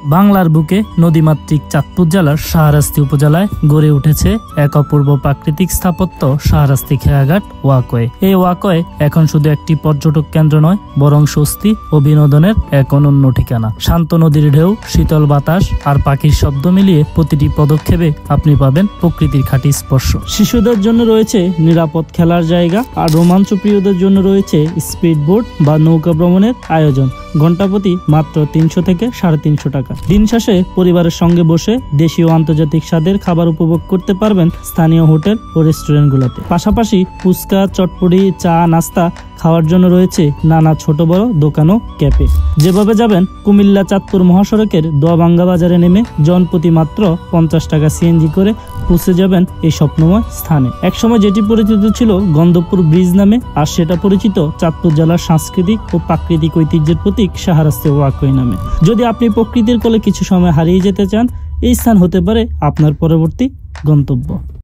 বাংলার বুকে নদীমাতৃক চাঁদপুর জেলার শাহরাস্তি উপজেলায় গড়ে উঠেছে এক অপূর্ব প্রাকৃতিক স্থাপত্য শাহরাস্তি খেয়াঘাট ওয়াকওয়ে। এই ওয়াকওয়ে এখন শুধু একটি পর্যটক কেন্দ্র নয়, বরং স্বস্তি ও বিনোদনের এক অনন্য ঠিকানা। শান্ত নদীর ঢেউ, শীতল বাতাস আর পাখির শব্দ মিলিয়ে প্রতিটি পদক্ষেপে আপনি পাবেন প্রকৃতির খাঁটি স্পর্শ। শিশুদের জন্য রয়েছে নিরাপদ খেলার জায়গা, আর রোমাঞ্চ প্রিয়দের জন্য রয়েছে স্পিড বোট বা নৌকা ভ্রমণের আয়োজন। ঘন্টাপ্রতি মাত্র 300 থেকে 350 টাকা। দিন শেষে পরিবারের সঙ্গে বসে দেশীয় আন্তর্জাতিক স্বাদের খাবার উপভোগ করতে পারবেন স্থানীয় হোটেল ও রেস্টুরেন্টগুলোতে। পাশাপাশি ফুচকা, চটপটি, চা, নাস্তা খাওয়ার জন্য রয়েছে নানা ছোট বড় দোকান ও ক্যাফে। যেভাবে যাবেন কুমিল্লা চাঁদপুর মহাসড়কের দোয়াবাঙ্গা বাজারে নেমে জনপ্রতি মাত্র 50 টাকা সিএনজি করে পৌঁছে যাবেন এই স্বপ্নময় স্থানে। একসময় যেটি পরিচিত ছিল গন্ধপুর ব্রিজ নামে, আর সেটা পরিচিত চাঁদপুর জেলার সাংস্কৃতিক ও প্রাকৃতিক ঐতিহ্যের প্রতীক শাহরাস্তি ওয়াকওয়ে নামে। যদি আপনি প্রকৃতির কোলে কিছু সময় হারিয়ে যেতে চান, এই স্থান হতে পারে আপনার পরবর্তী গন্তব্য।